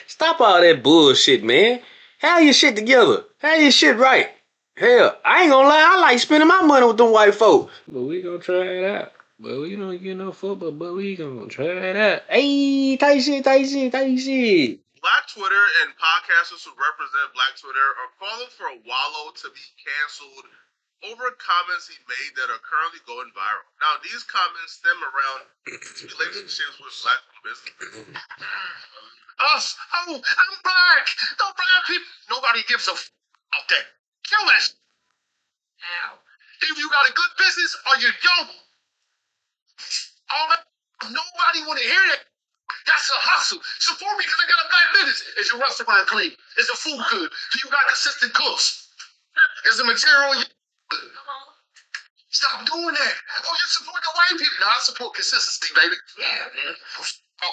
Stop all that bullshit, man. Have your shit together. Have your shit right. Hell, I ain't gonna lie, I like spending my money with them white folk. But we gonna try it out. But we don't get no football, but we gonna try it out. Hey, tight shit, tight shit, tight shit. Black Twitter and podcasters who represent Black Twitter are calling for Wallo to be canceled over comments he made that are currently going viral. Now, these comments stem around his relationships with Black business. Us, oh, I'm black. No black people. Nobody gives a out there. Kill this. Now, if you got a good business or you don't, all that, nobody want to hear that. That's a hustle. Support me because I got a black business. Is your restaurant clean? Is the food good? Do you got consistent cooks? Is the material good? Stop doing that. Oh, you support the white people. No, I support consistency, baby. Yeah, man.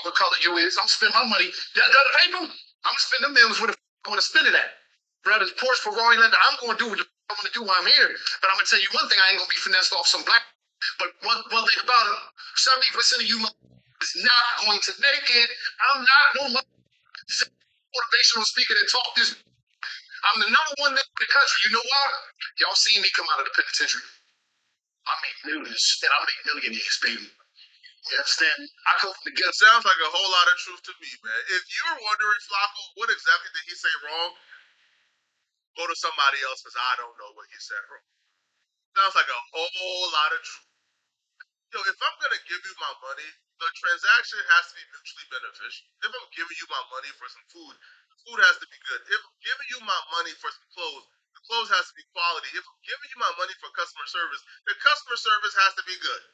What color you is. I'm spending my money. The other people, I'm going to spend the millions where the I want to spend it at. Brothers, Porsche, Ferrari, Linda, I'm going to do what I'm going to do while I'm here. But I'm going to tell you one thing, I ain't going to be finessed off some black. But one thing about it, 70% of you is not going to make it. I'm not no motivational speaker that talk this. I'm the number one in the country. You know why? Y'all seen me come out of the penitentiary. I make millions, and I make millionaires, baby. You understand? I come from the ghetto. Sounds like a whole lot of truth to me, man. If you're wondering, Flacco, what exactly did he say wrong? Go to somebody else because I don't know what he said wrong. Sounds like a whole lot of truth. Yo, if I'm gonna give you my money, the transaction has to be mutually beneficial. If I'm giving you my money for some food, the food has to be good. If I'm giving you my money for some clothes, the clothes has to be quality. If I'm giving you my money for customer service, the customer service has to be good.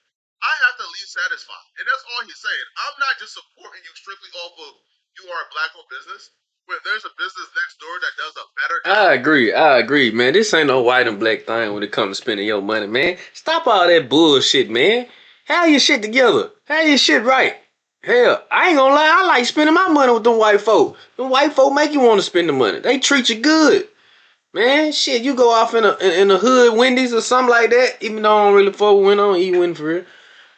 I have to leave satisfied. And that's all he's saying. I'm not just supporting you strictly off of you are a black-owned business. When there's a business next door that does a better job. I agree, man. This ain't no white and black thing when it comes to spending your money, man. Stop all that bullshit, man. Have your shit together. Have your shit right. Hell, I ain't gonna lie, I like spending my money with them white folk. Them white folk make you want to spend the money. They treat you good. Man, shit, you go off in a hood Wendy's or something like that, even though I don't really fuck with Wendy's, I don't eat Wendy's for real.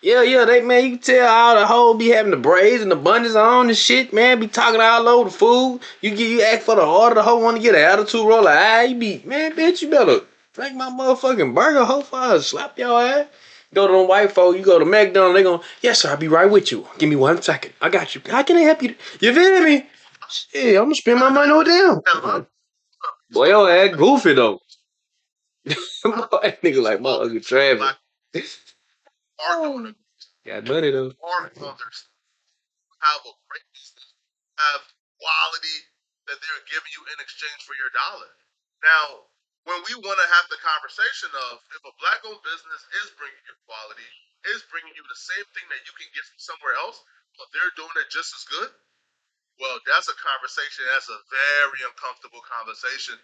Yeah, they man, you can tell all the hoes be having the braids and the bunnies on and shit, man. Be talking all over the food. You ask for the order, the hoe want to get an attitude roll. Like, you be, man, bitch, you better drink my motherfucking burger, hoe, for I slap your ass. Go to them white folk, you go to McDonald's, they gon', yes sir, I'll be right with you. Give me 1 second. I got you. How can I help you? You feel me? Shit, I'm gonna spend my money with them. Boy, your ass goofy though. Boy, nigga like motherfucking Travis. Got money though. Our mothers have a great business, have quality that they're giving you in exchange for your dollar. Now, when we want to have the conversation of if a black-owned business is bringing you quality, is bringing you the same thing that you can get from somewhere else, but they're doing it just as good, well, that's a conversation. That's a very uncomfortable conversation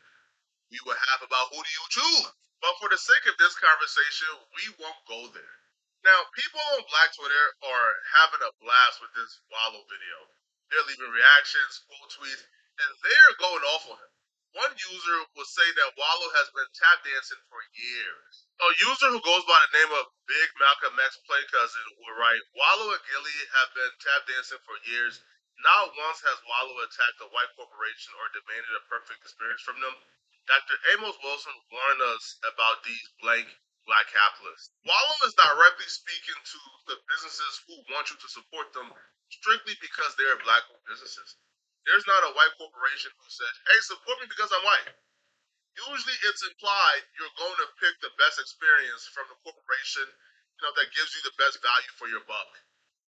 we would have about who do you choose. But for the sake of this conversation, we won't go there. Now, people on Black Twitter are having a blast with this Wallo video. They're leaving reactions, quote tweets, and they're going off on him. One user will say that Wallo has been tap dancing for years. A user who goes by the name of Big Malcolm X Play Cousin will write, Wallo and Gilly have been tap dancing for years. Not once has Wallo attacked a white corporation or demanded a perfect experience from them. Dr. Amos Wilson warned us about these blank black capitalists. Wallo is directly speaking to the businesses who want you to support them strictly because they're black-owned businesses. There's not a white corporation who says, hey, support me because I'm white. Usually it's implied you're going to pick the best experience from the corporation, that gives you the best value for your buck.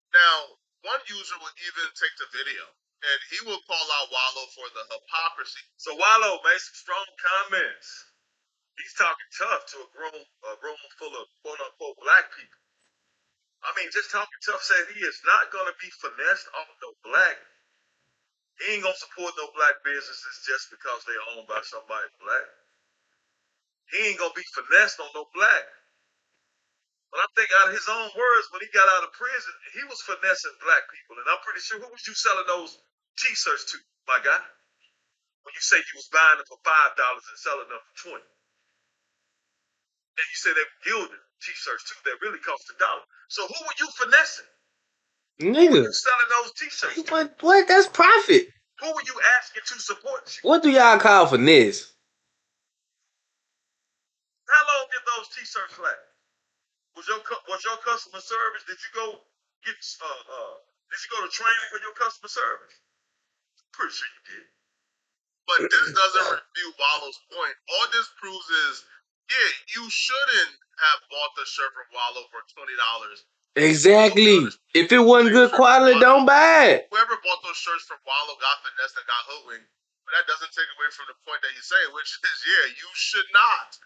Now, one user will even take the video and he will call out Wallo for the hypocrisy. So Wallo made some strong comments. He's talking tough to a room full of quote unquote black people. I mean, just talking tough, said he is not going to be finessed off no black. He ain't going to support no black businesses just because they're owned by somebody black. He ain't going to be finessed on no black. But I think out of his own words, when he got out of prison, he was finessing black people. And I'm pretty sure, who was you selling those T-shirts to, my guy? When you say you was buying them for $5 and selling them for $20. And you say they were gilded T-shirts too, that really cost $1. So who were you finessing? Nigga. Who were you selling those T-shirts to? What? That's profit. Who are you asking to support you? What do y'all call finesse? How long did those t-shirts last? Was your customer service? Did you go get did you go to training for your customer service? Pretty sure you did. But this doesn't refute Wallo's point. All this proves is, yeah, you shouldn't have bought the shirt from Wallo for $20. Exactly. If it wasn't good quality, don't buy it. Whoever bought those shirts from Wallo got finessed and got hoodwinked. But that doesn't take away from the point that he's saying, which is, yeah, you should not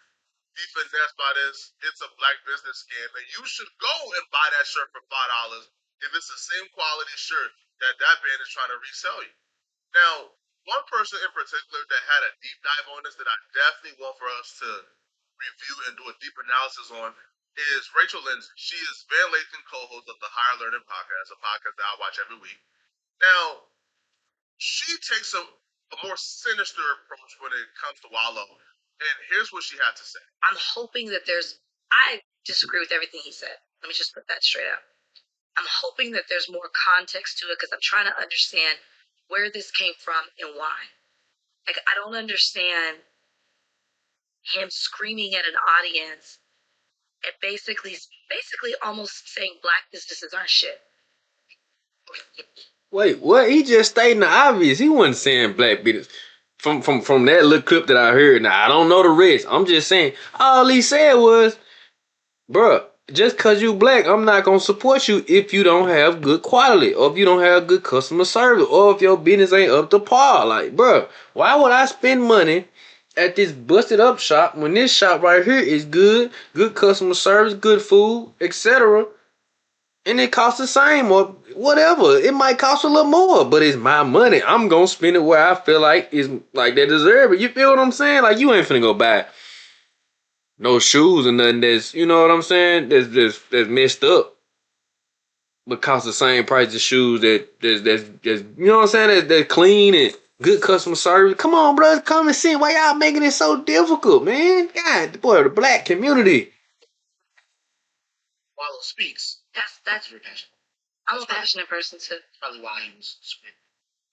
be finessed by this. It's a black business scam, and you should go and buy that shirt for $5 if it's the same quality shirt that band is trying to resell you. Now, one person in particular that had a deep dive on this that I definitely want for us to review and do a deep analysis on is Rachel Lindsay. She is Van Lathan co-host of the Higher Learning Podcast, a podcast that I watch every week. Now, she takes a more sinister approach when it comes to Wallo. And here's what she had to say. I'm hoping that I disagree with everything he said. Let me just put that straight out. I'm hoping that there's more context to it because I'm trying to understand where this came from and why. Like, I don't understand him screaming at an audience and basically almost saying black businesses aren't shit. Wait, what? He just stating the obvious. He wasn't saying black business. From that little clip that I heard. Now, I don't know the rest. I'm just saying, all he said was, bruh, just because you black, I'm not going to support you if you don't have good quality, or if you don't have good customer service, or if your business ain't up to par. Like, bruh, why would I spend money at this busted up shop when this shop right here is good customer service, good food, etc., and it costs the same or whatever? It might cost a little more, but it's my money. I'm going to spend it where I feel like is like they deserve it. You feel what I'm saying? Like, you ain't finna go buy no shoes or nothing that's, you know what I'm saying, that's messed up, but cost the same price as shoes that's you know what I'm saying, that's clean and good customer service. Come on, bro, come and see. Why y'all making it so difficult, man? God, boy, the black community. Wallo speaks. That's your passion. I'm a passionate person too. Probably why he was speaking.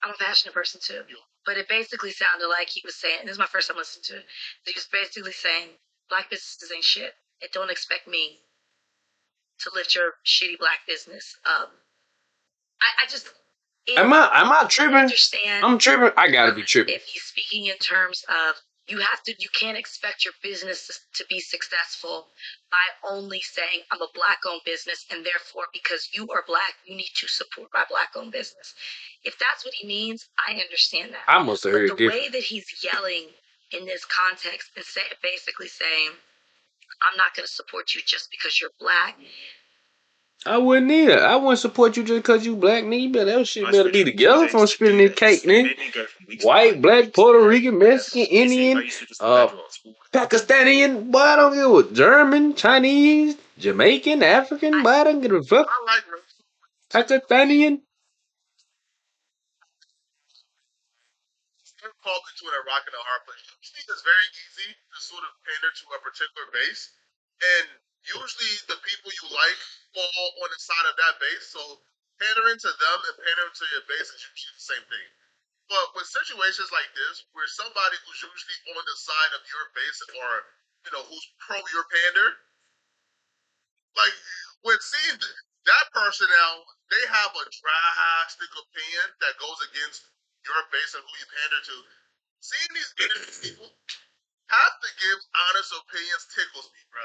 I'm a passionate person too. But it basically sounded like he was saying, and this is my first time listening to it, he was basically saying, black businesses ain't shit. And don't expect me to lift your shitty black business up. I just... Am I tripping? Understand. I'm tripping. I gotta be tripping. If he's speaking in terms of you can't expect your business to be successful by only saying I'm a black-owned business, and therefore because you are black, you need to support my black-owned business. If that's what he means, I understand that. I must have heard but the way that he's yelling in this context and basically saying, I'm not going to support you just because you're black. I wouldn't either. I wouldn't support you just because you black, nigga. That shit better be together from spitting this cake, nigga. White, black, Puerto Rican, Mexican, Indian, Pakistani, boy, I don't give a German, Chinese, Jamaican, African, boy, I don't give a fuck. I like her. Pakistani. Called into a rock and a hard place. Usually it's very easy to sort of pander to a particular base, and usually the people you like fall on the side of that base. So pandering to them and pandering to your base is usually the same thing. But with situations like this, where somebody who's usually on the side of your base or who's pro your pander, like when seeing that person now, they have a drastic opinion that goes against your base and who you pander to. Seeing these industry people have to give honest opinions tickles me, bro.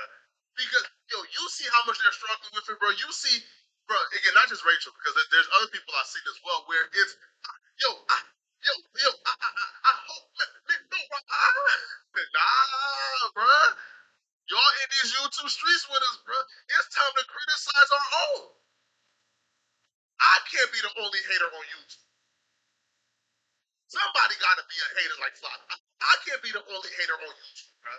Because you see how much they're struggling with it, bro. You see, bro, again, not just Rachel, because there's other people I've seen as well, where it's I hope nah, bro. Y'all in these YouTube streets with us, bro. It's time to criticize our own. I can't be the only hater on YouTube. Somebody got to be a hater like Flock. I can't be the only hater on YouTube, bro.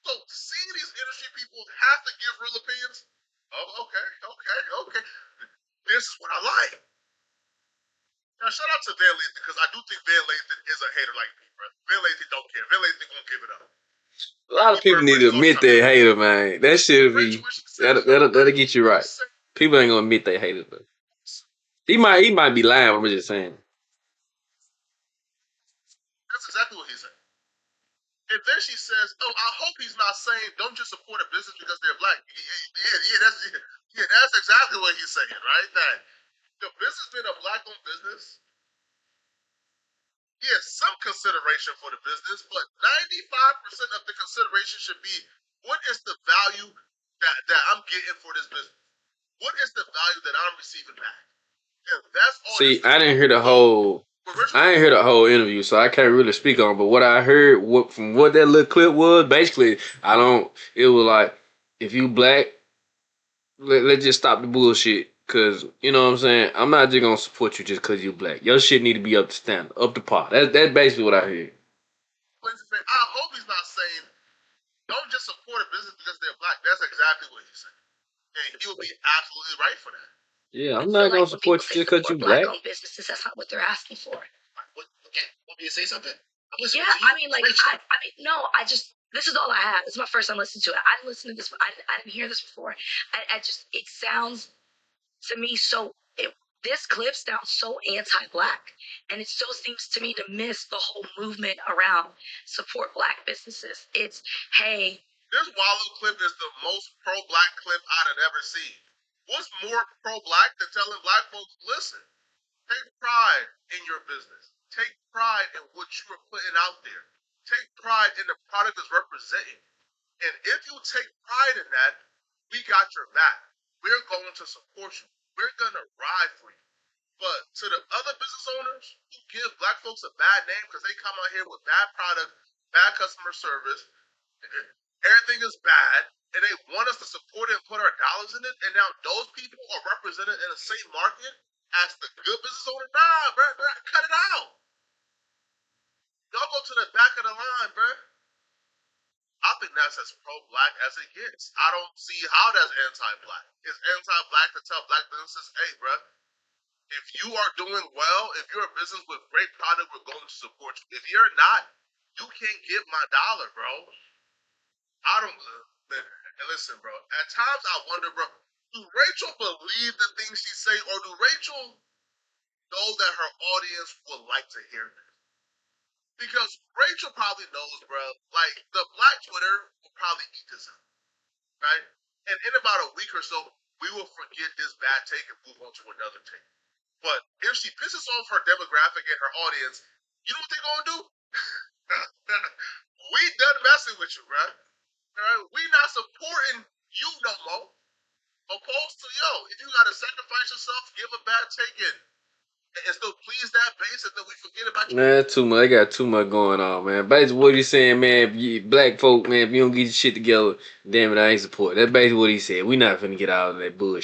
So seeing these industry people have to give real opinions. Oh, okay. This is what I like. Now shout out to Van Lathan because I do think Van Lathan is a hater like me, bro. Van Lathan don't care. Van Lathan won't give it up. A lot of people need to admit they hater, man. That should be that'll get you right. People ain't gonna admit they hater though. He might be lying. I'm just saying. exactly what he said. And then she says, "Oh, I hope he's not saying don't just support a business because they're black." Yeah, that's exactly what he's saying, right? That the business being a black-owned business, yes, some consideration for the business, but 95% of the consideration should be what is the value that I'm getting for this business? What is the value that I'm receiving back? And that's all. See, I didn't hear the whole. I didn't hear the whole interview, so I can't really speak on. But what I heard, from what that little clip was, basically, I don't. It was like, if you black, let's just stop the bullshit. Cause you know what I'm saying. I'm not just gonna support you just cause you black. Your shit need to be up to standard, up to par. That's basically what I heard. I hope he's not saying don't just support a business because they're black. That's exactly what he's saying, and he would be absolutely right for that. Yeah, I'm I feel not gonna like when people support you say just cause you support black. black-owned businesses, that's not what they're asking for. Okay, want me to say something? Yeah, I mean, like, I mean, no, I just, this is all I have. This is my first time listening to it. I didn't listen to this. I didn't hear this before. I just, it sounds to me so, this clip sounds so anti-black. And it so seems to me to miss the whole movement around support black businesses. It's, hey. This Wallo clip is the most pro-black clip I'd have ever seen. What's more pro-black than telling black folks, listen, take pride in your business. Take pride in what you are putting out there. Take pride in the product it's representing. And if you take pride in that, we got your back. We're going to support you. We're going to ride for you. But to the other business owners who give black folks a bad name because they come out here with bad product, bad customer service, everything is bad, and they want us to support it and put our dollars in it, and now those people are represented in the same market as the good business owner. Nah, bro, cut it out. Y'all go to the back of the line, bro. I think that's as pro-black as it gets. I don't see how that's anti-black. It's anti-black to tell black businesses, hey, bro, if you are doing well, if you're a business with great product, we're going to support you. If you're not, you can't get my dollar, bro. I don't. Listen, bro. At times I wonder, bro, do Rachel believe the things she say, or do Rachel know that her audience would like to hear this? Because Rachel probably knows, bro, like the black Twitter will probably eat this up, right? And in about a week or so, we will forget this bad take and move on to another take. But if she pisses off her demographic and her audience, you know what they're gonna do? We done messing with you, bro. We not supporting you no more. Opposed to, yo, if you gotta sacrifice yourself, give a bad take in, and still please that base, and then we forget about you. Man, too much. I got too much going on, man. Basically, what he saying, man, if you, black folk, man, if you don't get your shit together, damn it, I ain't support. That's basically what he said. We not finna get out of that bullshit.